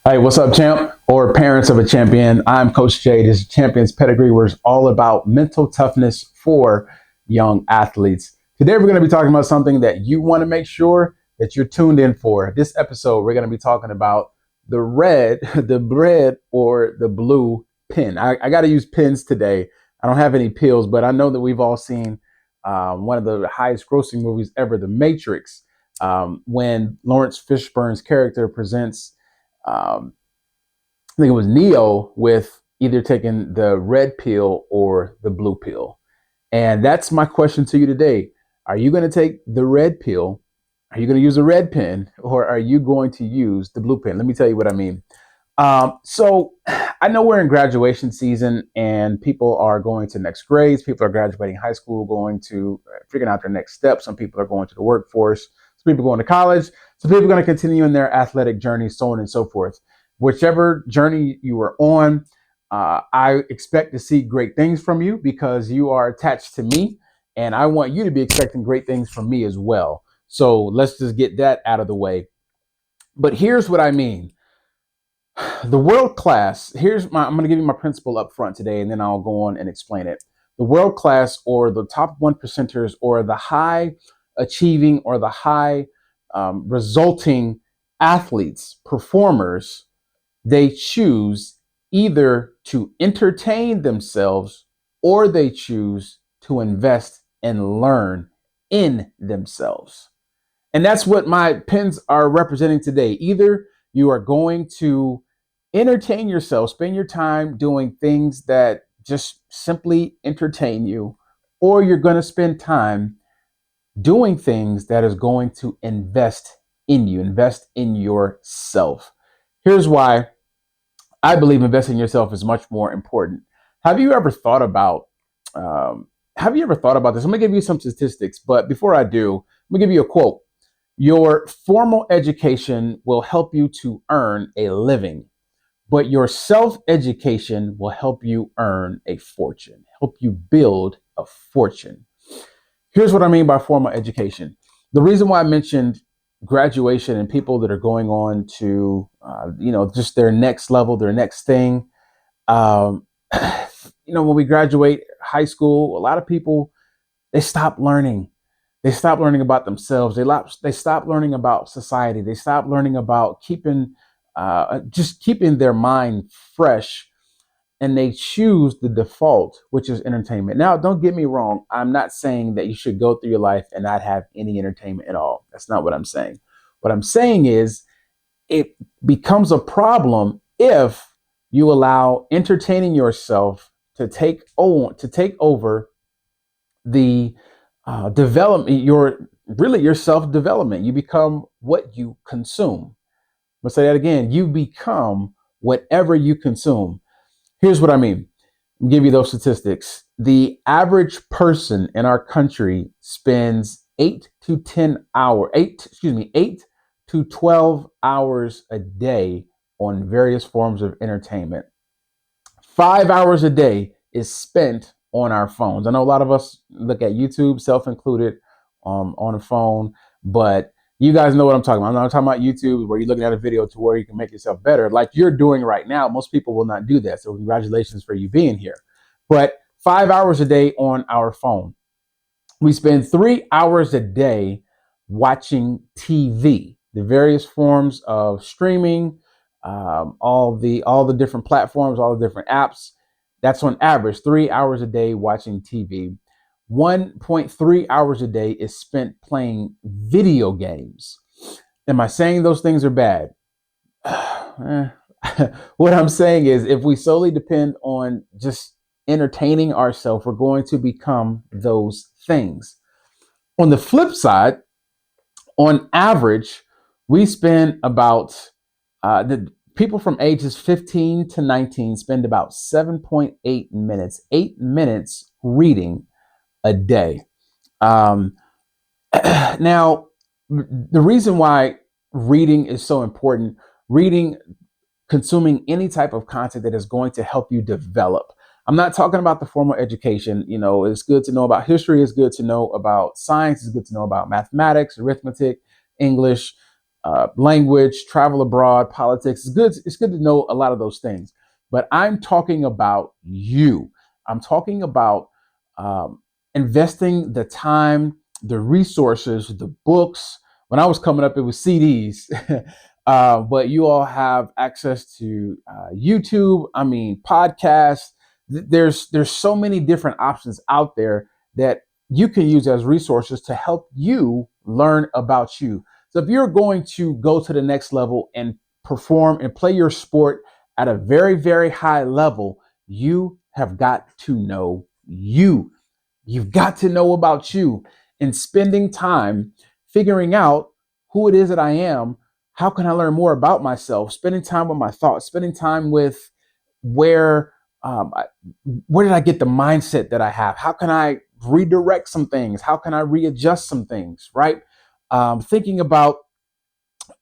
Hey, what's up, champ? Or parents of a champion? I'm Coach Jay. This is Champions Pedigree, where it's all about mental toughness for young athletes. Today, we're going to be talking about something that you want to make sure that you're tuned in for. This episode, we're going to be talking about the red, the red or the blue pen. I got to use pens today. I don't have any pills, but I know that we've all seen one of the highest grossing movies ever, The Matrix, when Lawrence Fishburne's character presents I think it was Neo with either taking the red pill or the blue pill. And that's my question to you today. Are you going to take the red pill? Are you going to use a red pen, or are you going to use the blue pen? Let me tell you what I mean. So I know we're in graduation season and people are going to next grades. People are graduating high school, going to figuring out their next steps. Some people are going to the workforce. Some people are going to college. Some people are going to continue in their athletic journey, so on and so forth. Whichever journey you are on, I expect to see great things from you because you are attached to me, and I want you to be expecting great things from me as well. So let's just get that out of the way. But here's what I mean. The world class, I'm going to give you my principle up front today, and then I'll go on and explain it. The world class, or the top 1%ers, or the high achieving, or the high resulting athletes, performers, they choose either to entertain themselves or they choose to invest and learn in themselves. And that's what my pens are representing today. Either you are going to entertain yourself, spend your time doing things that just simply entertain you, or you're going to spend time doing things that is going to invest in you, invest in yourself. Here's why I believe investing in yourself is much more important. Have you ever thought about this? I'm gonna give you some statistics, but before I do, I'm gonna give you a quote. Your formal education will help you to earn a living, but your self-education will help you earn a fortune, help you build a fortune. Here's what I mean by formal education. The reason why I mentioned graduation and people that are going on to, just their next level, their next thing. Um, when we graduate high school, a lot of people, they stop learning. They stop learning about themselves. They stop learning about society. They stop learning about keeping their mind fresh, and they choose the default, which is entertainment. Now, don't get me wrong. I'm not saying that you should go through your life and not have any entertainment at all. That's not what I'm saying. What I'm saying is it becomes a problem if you allow entertaining yourself to take over the development, your self development. You become what you consume. Let's say that again. You become whatever you consume. Here's what I mean. I'll give you those statistics. The average person in our country spends 8 to 12 hours a day on various forms of entertainment. 5 hours a day is spent on our phones. I know a lot of us look at YouTube, self-included, on a phone, but you guys know what I'm talking about. I'm not talking about YouTube where you're looking at a video to where you can make yourself better like you're doing right now. Most people will not do that. So congratulations for you being here. But 5 hours a day on our phone. We spend 3 hours a day watching TV, the various forms of streaming, all the different platforms, all the different apps. That's on average 3 hours a day watching TV. 1.3 hours a day is spent playing video games. Am I saying those things are bad? What I'm saying is, if we solely depend on just entertaining ourselves, we're going to become those things. On the flip side, on average, we spend about the people from ages 15 to 19 spend about 7.8 minutes, 8 minutes reading a day. Now, the reason why reading is so important, consuming any type of content that is going to help you develop. I'm not talking about the formal education. It's good to know about history. It's good to know about science. It's good to know about mathematics, arithmetic, English, language, travel abroad, politics. It's good. It's good to know a lot of those things. But I'm talking about you. I'm talking about investing the time, the resources, the books. When I was coming up, it was CDs. But you all have access to YouTube. I mean, podcasts. There's so many different options out there that you can use as resources to help you learn about you. So if you're going to go to the next level and perform and play your sport at a very, very high level, you have got to know you. You've got to know about you, and spending time figuring out who it is that I am. How can I learn more about myself? Spending time with my thoughts, spending time with where um, I, where did I get the mindset that I have? How can I redirect some things? How can I readjust some things? Right? Thinking about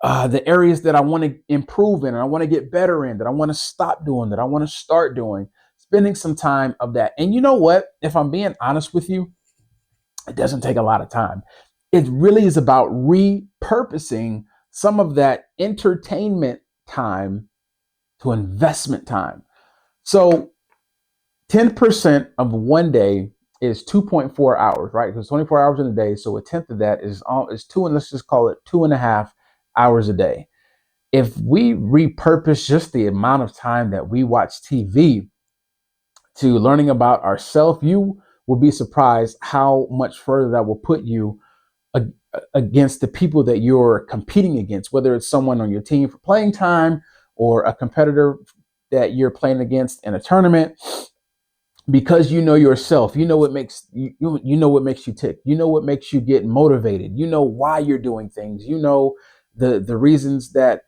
the areas that I want to improve in, and I want to get better in, that I want to stop doing, that I want to start doing. Spending some time of that. And you know what? If I'm being honest with you, it doesn't take a lot of time. It really is about repurposing some of that entertainment time to investment time. So 10% of one day is 2.4 hours, right? Because 24 hours in a day. So a tenth of that is two, and let's just call it 2.5 hours a day. If we repurpose just the amount of time that we watch TV to learning about ourselves, you will be surprised how much further that will put you against the people that you're competing against, whether it's someone on your team for playing time or a competitor that you're playing against in a tournament. Because you know yourself, you know what makes you know what makes you tick, you know what makes you get motivated, you know why you're doing things, you know the reasons that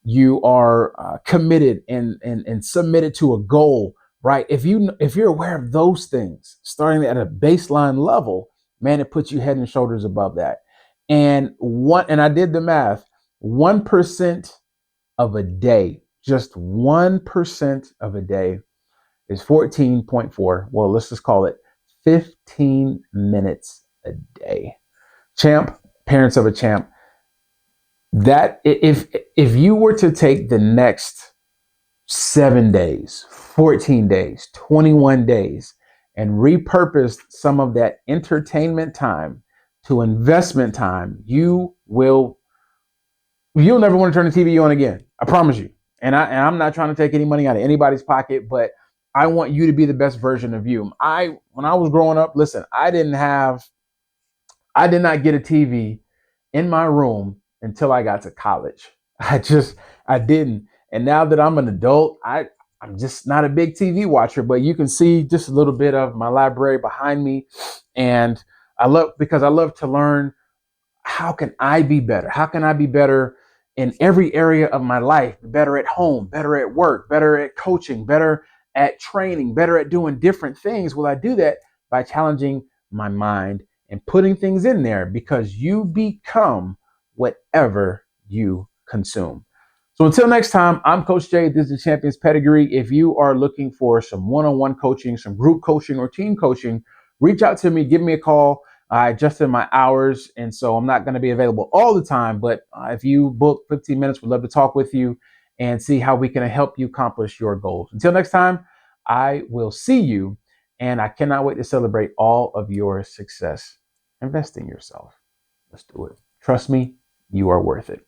you are committed and submitted to a goal, right? If you're aware of those things, starting at a baseline level, man, it puts you head and shoulders above that. And I did the math. 1% of a day, just 1% of a day, is 14.4. Well, let's just call it 15 minutes a day. Champ, parents of a champ, that if you were to take the next 7 days, 14 days, 21 days, and repurpose some of that entertainment time to investment time, you'll never want to turn the TV on again. I promise you. And I'm not trying to take any money out of anybody's pocket, but I want you to be the best version of you. When I was growing up, listen, I did not get a TV in my room until I got to college. I didn't. And now that I'm an adult, I'm just not a big TV watcher, but you can see just a little bit of my library behind me. And because I love to learn, how can I be better? How can I be better in every area of my life? Better at home, better at work, better at coaching, better at training, better at doing different things. Well, I do that by challenging my mind and putting things in there, because you become whatever you consume. So until next time, I'm Coach Jay. This is Champions Pedigree. If you are looking for some one-on-one coaching, some group coaching, or team coaching, reach out to me, give me a call. I adjusted my hours, and so I'm not going to be available all the time. But if you book 15 minutes, we'd love to talk with you and see how we can help you accomplish your goals. Until next time, I will see you, and I cannot wait to celebrate all of your success. Invest in yourself. Let's do it. Trust me, you are worth it.